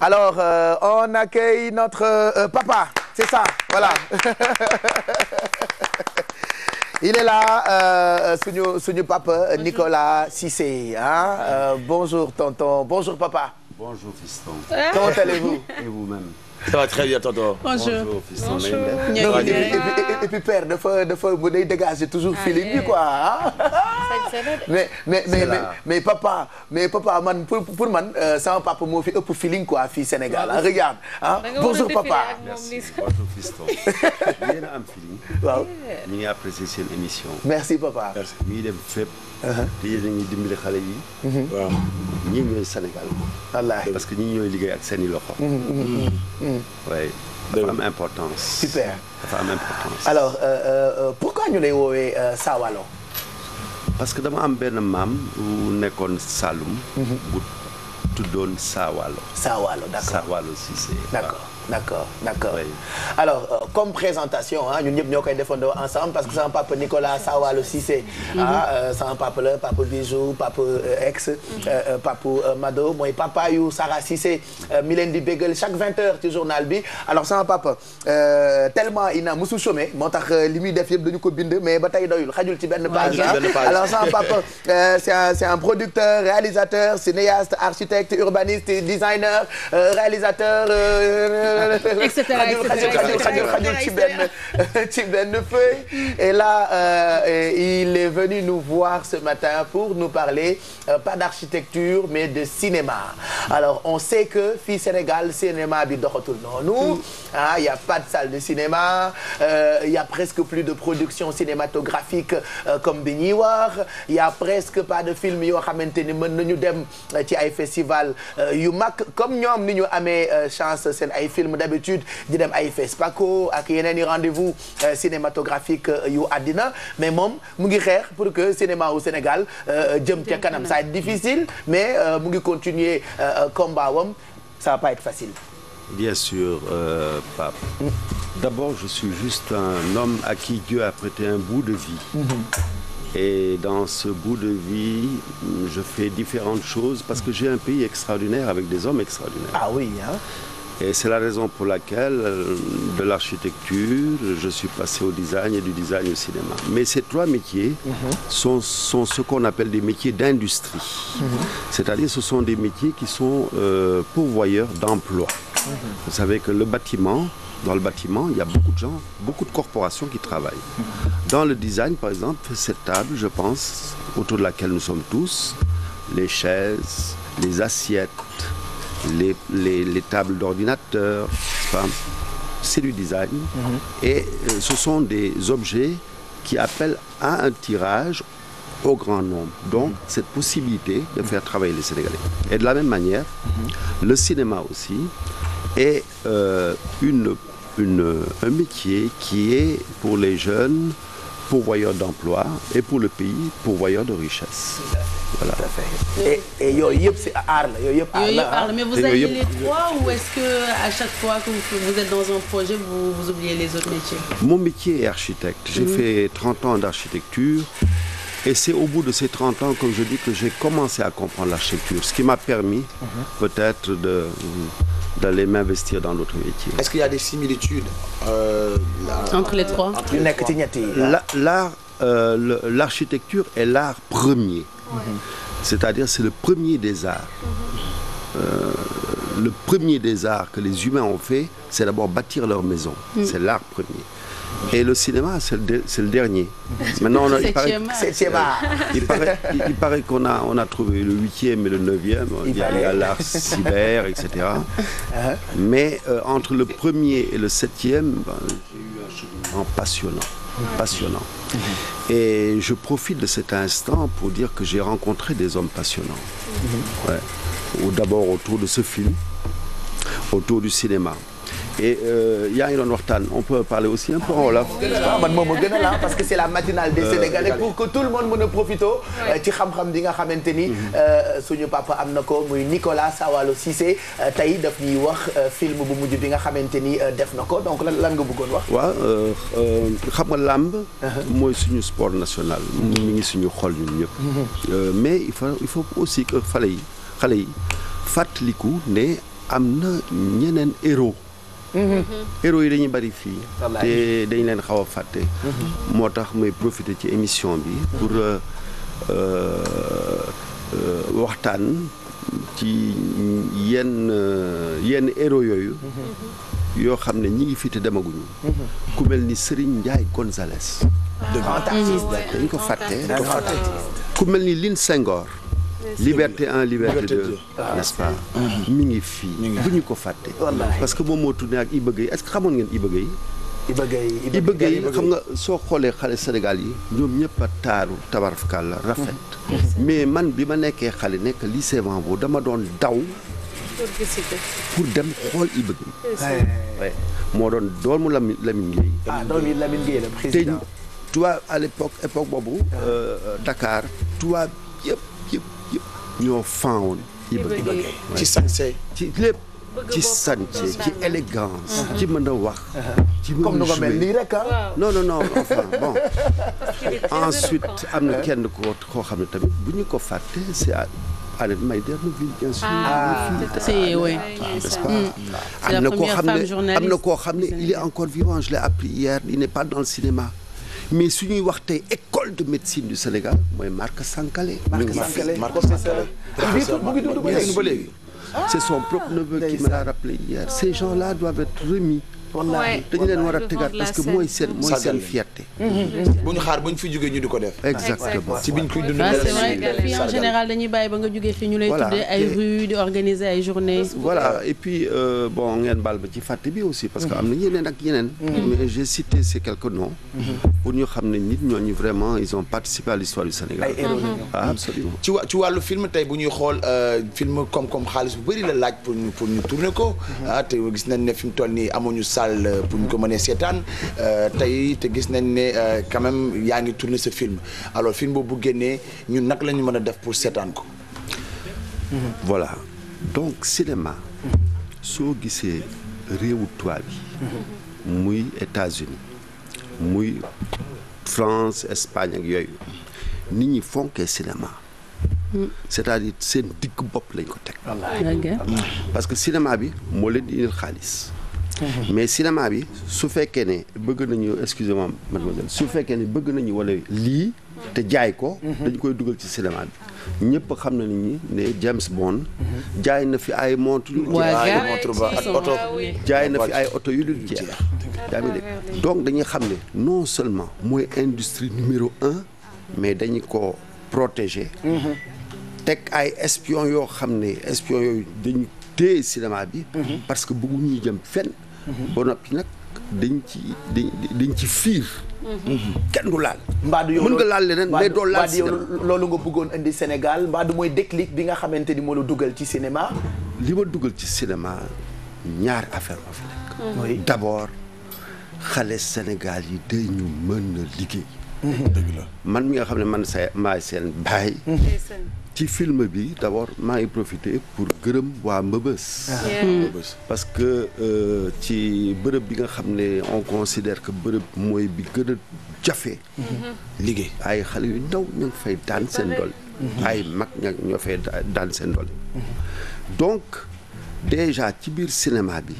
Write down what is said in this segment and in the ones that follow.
Alors, on accueille notre papa, c'est ça, voilà. Il est là, suñu papa Nicolas Cissé. Hein? Bonjour tonton, bonjour papa. Bonjour fiston. Comment allez-vous? Et vous-même? Ça va très bien tonton. Bonjour fiston. Bonjour. Et puis père dafa bu day dégager toujours feeling bi quoi. mais papa man pour man sama papa moo fi ëpp feeling quoi fii Sénégal ah regarde ah bonjour papa. Merci bonjour fiston. yéen a am feeling. waaw ñu ngi apprécier seen émission. merci papa. parce que ñuy dem fépp. te yéen a ngi dimbali xale yi. waaw ñii ñooy Sénégal. wallaahi parce que ñii ñooy liggéey ak seen i loxo. oui dafa am importance. super dafa am importance. alors pourquoi ñu lay woowee Sawalo. parce que dama am benn maam bu nekkoon Saloum. bu tuddoon Sawalo. Sawalo d'accord Sawalo Cissé. d'accord oui. alors comme présentation ah ñun ñëpp ñoo koy defandoo ensemble parce que sama papa Nicolas Sawalo Cissé. sama papa la papa Bijou papa ex. papa Mado mooy papa yu Sarah Cissé mi leen di bégal chaque 20h ci journal bi alors sama papa tellement il n'a musul chômé moo tax li muy def yëpp dañu ko bind mais ba tey doyul xajul ci benn page. alors sama papa c'est un producteur réalisateur cinéaste architecte urbaniste designer réalisateur. etc. xajul ci benn feuille et là il est venu nous voir ce matin pour nous parler pas d'architecture mais de cinéma alors on sait que fii Sénégal cinéma bi doxatul noonu il y a pas de salle de cinéma il y a presque plus de production cinématographique comme bi ñuy wax il y a presque pas de film yoo xamante ni mën nañu dem ci ay festival yu mag comme ñoom ni ñu amee chance seen ay film d'habitude di dem ay FESPACO ak yeneen i rendez-vous cinématographique yu àddina mais moom mu ngi xeex pour que cinéma au Sénégal jëm ca kanam ça va être difficile mais mu ngi continuer combat wam ça va pas être facile. Bien sûr Pape. D'abord je suis juste un homme à qui Dieu a prêté un bout de vie. Et dans ce bout de vie, je fais différentes choses parce que j'ai un pays extraordinaire avec des hommes extraordinaires. Ah oui, hein? Et c'est la raison pour laquelle, de l'architecture, je suis passé au design et du design au cinéma. Mais ces trois métiers sont ce qu'on appelle des métiers d'industrie. C'est-à-dire ce sont des métiers qui sont pourvoyeurs d'emplois. Vous savez que le bâtiment, dans le bâtiment, il y a beaucoup de gens, beaucoup de corporations qui travaillent. Dans le design, par exemple, cette table, je pense, autour de laquelle nous sommes tous, les chaises, les assiettes, les tables d'ordinateur, c'est du design. Et ce sont des objets qui appellent à un tirage au grand nombre. Donc, cette possibilité de faire travailler les Sénégalais. Et de la même manière, le cinéma aussi est un métier qui est pour les jeunes pourvoyeur d'emploi et pour le pays pourvoyeur de richesse. Voilà. Tout à fait. Et yooyu yëpp c'est art la yooyu yëpp art la. Mais vous avez les trois ou est-ce que à chaque fois que vous êtes dans un projet vous oubliez les autres métiers? Mon métier est architecte. J'ai fait 30 ans d'architecture. Et c'est au bout de ces 30 ans, comme je dis, que j'ai commencé à comprendre l'architecture, ce qui m'a permis peut-être d'aller m'investir dans d'autres métiers. Est-ce qu'il y a des similitudes entre les trois? L'architecture est l'art premier. C'est-à-dire c'est le premier des arts. Le premier des arts que les humains ont fait, c'est d'abord bâtir leur maison. C'est l'art premier. Et le cinéma, c'est le dernier. Maintenant, il paraît qu'on a trouvé le 8e et le 9e. Il y a l'art cyber, etc. Mais entre le premier et le 7e, j'ai eu un cheminement passionnant. Et je profite de cet instant pour dire que j'ai rencontré des hommes passionnants. Ou d'abord autour de ce film, autour du cinéma. Et yaa ngi doon waxtaan on peut parler aussi un peu en wolof. man moom a gën a la parce que c'est la matinale des Sénégalais pour que tout le monde mën a profito ci xam-xam bi nga xamante ni suñu papa am na ko muy Nicolas Sawalo Cissé tey daf ñuy wax film bu mujj bi nga xamante ni def na ko donc lan nga bëggoon wax. waaw xam nga làmb. mooy suñu sport national. mi ngi suñu xol ñun ñëpp. mais il faut aussi que xale yi fàttaliku ne am na ñeneen héros. héros yi dañuy bari fii. te dañ leen xaw a fàtte. moo tax may profiter ci émission bi pour waxtaan ci yenn héros yooyu. yoo xam ne ñi ngi fi te demaguñu. ku mel ni Serigne Ndiaye Gonzalez. dañ ko fàtte. ku mel ni Line Senghor. liberté 1 liberté 2 n'est-ce pas. mi ngi fii bu ñu ko fàtte. parce que moom moo tourné ak Iba Gueye est-ce que xamoon ngeen Iba Gueye. Iba Gueye xam nga soo xoolee xale Sénégal yi ñoom ñëpp a taaru tabarfakal la rafet. mais man bi ma nekkee xale nekk lycée Vanvo dama doon daw. pour dem xool Iba Gueye. moo doon doomu Lamine Gueye. doomu Lamine Gueye la président. te tubaab à époque boobu. Dakar tubaab yëpp ñoo faawoon Iba Gueye. ci sañse ci lépp. ci sañse ci élégance. ci mën a wax. ci mën a jouer comme nu ko mel nii rek ah. non enfin bon. ensuite am na kenn koo xam ne tamit bu ñu ko fàtte c'est Aneth Maïderneville bien sûr. am na koo xam ne il est encore vivant je l'ai appris hier il n'est pas dans le cinéma. mais suñuy wax tey école de médecine du Sénégal mooy Marc Sankalé. C'est son propre neveu qui me l'a rappelé hier. Ces gens-là doivent être remis. dañu leen war a tegaat parce que mooy seen fierté. bu ñu xaar bu ñu fi jógee ñu di ko def. exactement ci biñ koy dund. c'est vrai que fii en général dañuy bàyyi ba nga jógee fii ñu lay tuddee ay rues di organiser ay journées. voilà et puis bon ngeen baal ba ci fàtte bi aussi parce que am na yeneen ak yeneen. mais j'ai cité ces quelques noms. pour ñu xam ne nit ñooñu vraiment ils ont participé à l'histoire du Sénégal. absolument. ci wàllu film tey bu ñuy xool film comme xaalis bu bëri la laaj pour ñu tourner ko. te gis nañ ne fi mu toll nii amuñu pour ñu ko mënee seetaan tey te gis nañ ne quand même yaa ngi tourner ce film alors film boobu bu génnee ñun nag la ñu mën a def pour seetaan ko. voilà donc cinéma soo gisee réewu tubaab bi muy États-Unis muy France Espagne ak yooyu nit ñi fonkee cinéma c'est-à-dire seen digg bopp lañ ko teg. parce que cinéma bi moo leen di indil xaalis. mais cinéma bi su fekkee ne bëgg nañu excusez-moi mademoiselle su fekkee ne bëgg nañu wala lii te jaay ko dañu koy dugal ci cinéma bi ñëpp xam na ni ne James Bond jaay na fi ay montre yu jaay na fi ay oto yu dul jeex yaa ngi dégg donc dañuy xam ne non seulement mooy industrie numéro 1 mais dañu ko protéger teg ay espion yoo xam ne espion yooyu dañu téye cinéma bi parce que bëgguñu jëm fenn ba noppi nag dañ ci fiir kenn du laal mbaadu yow mën nga laal leneen mais doo laal cinéma loolu nga bëggoon indi Sénégal mbaadu mooy déclic bi nga xamante ni moo la dugal ci cinéma li ma dugal ci cinéma ñaari affaire ma fi nekk d'abord xale Sénégal yi dañu mën a liggéey dëgg la man mi nga xam ne man maay seen baay ci film bi d'abord maa ngi profité pour gërëm waa Mbëbës parce que ci bërëb bi nga xam ne on considère que bërëb mooy bi gën a jafe liggéey ay xale yu ndaw ñu ngi fay daan seen doole ay mag ñoo fay daan seen doole donc déjà ci biir cinéma bi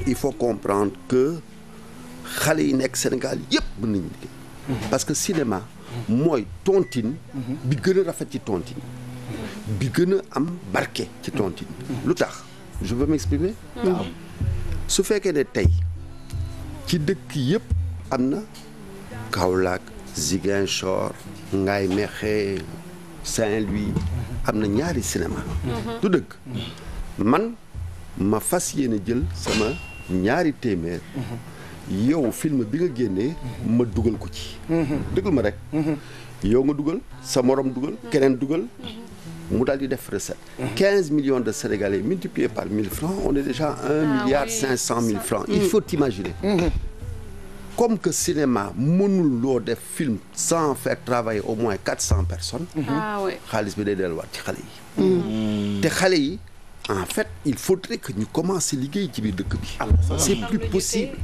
il faut comprendre que xale yi nekk Sénégal yëpp mën nañu liggéey parce que cinéma mooy tontine bi gën a rafet ci tontine bi gën a am barke ci tontine lu tax je veux m'exprimer waaw su fekkee ne tey ci dëkk yëpp am na Kaolack Ziguinchor Ngaye Mékhé Saint-Louis am na ñaari cinéma du dëgg man ma fas yéene jël sama ñaari téeméer yow film bi nga génnee ma dugal ko ci dëggal ma rek yow nga dugal sa morom dugal keneen dugal mu daal di def recette 15 millions de Sénégalais multipliés par 1000 francs on est déjà 1 milliard 500 000 francs il faut imaginer comme que cinéma mënul loo def film sans faire travailler au moins 400 personnes xaalis bi day delluwaat ci xale yi te xale yi en fait il faudrait que ñu commencer liggéey ci biir dëkk bi c'est plus possible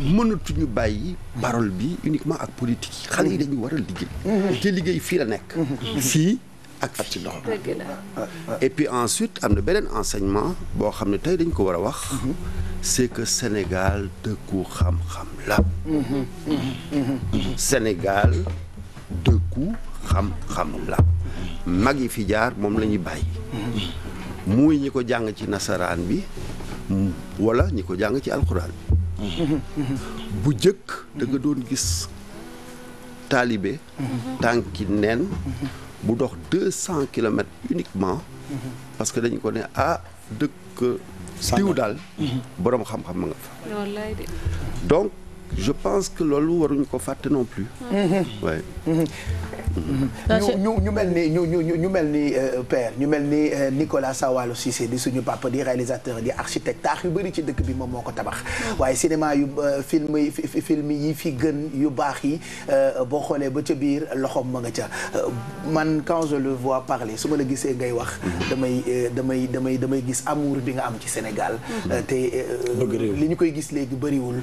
mënatuñu bàyyi parole bi uniquement ak politique yi xale yi dañu war a liggéey te liggéey fii la nekk fii ak fii. Et puis ensuite am na beneen enseignement boo xam ne tey dañ ko war a wax. c'est que Sénégal dëkku xam-xam la. Sénégal dëkku xam-xam la. mag yi fi jaar moom la ñuy bàyyi. muy ñi ko jàng ci nasaraan bi wala ñi ko jàng ci alxuraan bi. bu jëkk da nga doon gis taalibe tànki neen bu dox 200 kilomètres uniquement parce que dañu ko ne dëkk diw daal boroom xam-xam ma nga fa. Donc je pense que loolu waruñu ko fàtte non plus. Ouais. ñu mel ni père ñu mel ni Nicolas Sawalo Cissé di suñu papa di réalisateur di architecte taax yu bëri ci dëkk bi moom moo ko tabax waaye cinéma yu film yi fi gën yu baax yi boo xoolee ba ca biir loxoom ma nga ca man quand je le vois parler su ma la gisee ngay wax damay gis amour bi nga am ci Sénégal te li ñu koy gis léegi bëriwul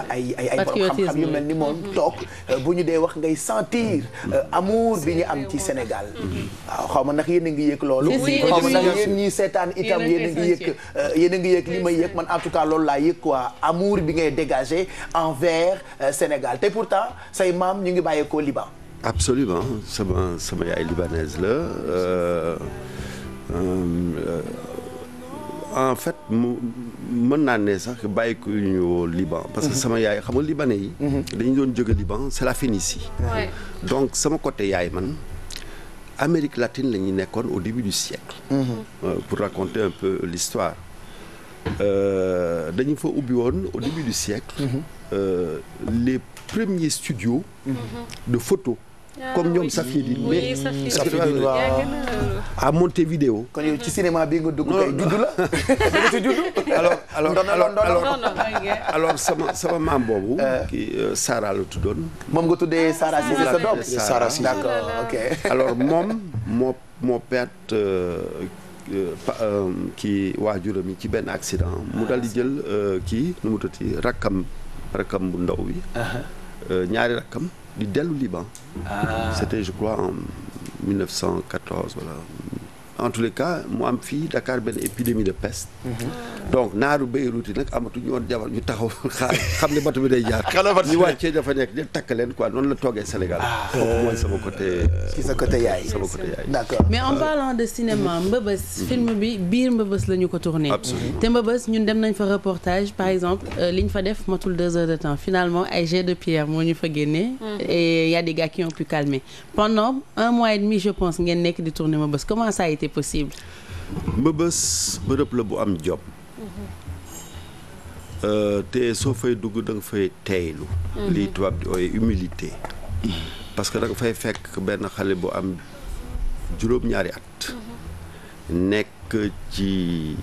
ay borom xam-xam yu mel ni moom toog bu ñu dee wax ngay sentir amour bi ñu am ci Sénégal. waaw xaw ma ndax yéen a ngi yëg loolu. xaw ma ndax yéen ñi seetaan itam yéen a ngi yëg li may yëg man en tout cas loolu laa yëg quoi amour bi ngay dégager envers Sénégal te pourtant say maam ñu ngi bàyyeekoo Liban. Absolument sama yaay libanaise la en fait mën naa ne sax bàyyi ko ñu Liban parce que sama yaay xam nga libanais yi dañu doon jóge Liban c'est la Phénicie. Donc sama côté yaay man Amérique latine la ñu nekkoon au début du siècle. Pour raconter un peu l'histoire dañu fa ubbi woon au début du siècle les premiers studios de photo comme ñoom Safieddine mais Safieddine à Montevideo. kon yow ci cinéma bi nga dugg kay juddu la da nga ci juddu. alors sama maam boobu. kii Sara la tuddoon. moom nga tuddee Sara Cissé sa doom. Sara Cissé d'accord ok. alors moom moo perte kii waajuram yi ci benn accident mu dal di jël kii nu mu tuddati rakkam bu ndaw bi. ñaari rakkam di dellu Liban. C'était je crois en 1914 voilà. En tous les cas mu am fii Dakar benn épidémie de peste. Donc naaru Beyrouth yi nag amatuñu woon jabar ñu taxaw xaar xam ne bato bi day jaar. ñu wàccee dafa nekk di takk leen quoi noonu la toogee Sénégal. kooku mooy sama côté. ci sa côté yaay. sama côté yaay. D'accord. Mais en parlant de cinéma Mbëbës film bi biir Mbëbës la ñu ko tourné. Absolument. te Mbëbës ñun dem nañ fa reportage par exemple li ñu fa def matul 2 heures de temps finalement ay jet de pierre moo ñu fa génnee. Et y a des gars qui ont pu calmer pendant 1 mois et demi je pense ngeen nekk di tourner Mbëbës comment ça a été possible. Mbëbës bërëb la bu am jom. te soo fay dugg da nga fay teeylu. lii tubaab di ooyee humilité. parce que da nga fay fekk benn xale bu am juróom-ñaari at. nekk ci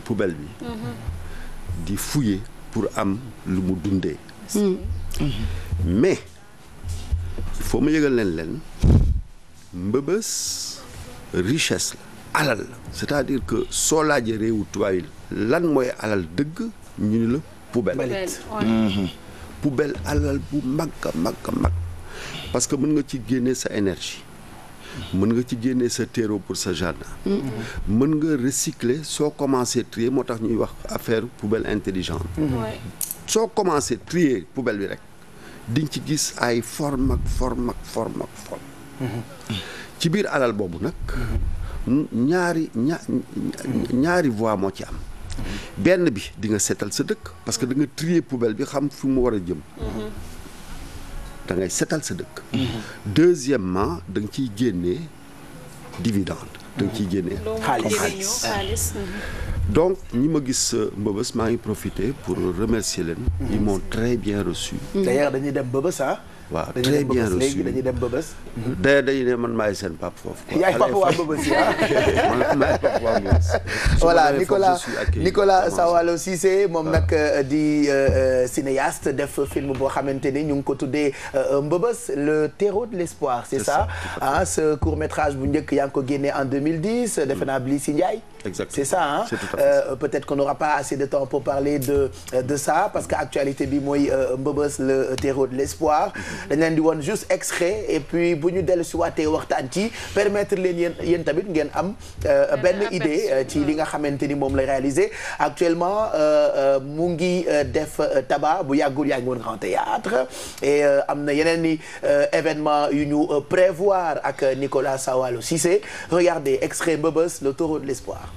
poubelle bi. di fouiller pour am lu mu dundee. mais il faut ma yëgal leen Mbëbës richesse la alal la c'est-à-dire que soo laajee réewu tubaab yi lan mooy alal dëgg ñu ni la poubelle. Poubelle alal bu mag a mag parce que mën nga ci génnee sa énergie mën nga ci génnee sa terreau pour sa jardin. mën nga recycler soo commencé trier moo tax ñuy wax affaire poubelle intelligente. soo commencé trier poubelle bi rek diñ ci gis ay forme. ci biir alal boobu nag ñaari voie moo ci am. benn bi di nga seetal sa dëkk parce que da nga trier poubelle bi xam fi mu war a jëm. da ngay seetal sa dëkk. Deuxièmement da nga ciy génnee dividende. da nga ciy génnee xaalis. Donc ñi ma gis Mbëbës maa ngi profiter pour remercier leen. Ils m'ont très bien reçu. D'ailleurs dañuy dem Mbëbës waaw très bien reçu dañuy dem Mbëbës. dañuy ne man maay seen papa foofu. yaay papa waa Mbëbës man maay papa waa Mbëbës. voilà Nicolas Sawalo Cissé moom nag di cinéaste def film boo xamante ni ñu ngi ko tuddee Mbëbës le terreau de l'espoir c'est ça ce court métrage bu njëkk yaa ngi ko génnee en 2010 defe naa Bliss Ndiaye. Exactement. C'est ça, hein? C'est tout à fait ça. Peut-être qu'on n'aura pas assez de temps pour parler de ça parce que actualité bi mooy Mbëbës le terreau de l'espoir. dañ leen di woon juste extrait et puis bu ñu dellu si waatee waxtaan ci permettre leen yéen tamit ngeen am benn idée ci li nga xamante ni moom la réalisé actuellement mu ngi def tabac bu yàggul yaa ngi woon Grand Théâtre et am na yeneen ni événement yu ñu prévoir ak Nicolas Sawalo Cissé. Regardez extrait Mbëbës le taureau de l'espoir.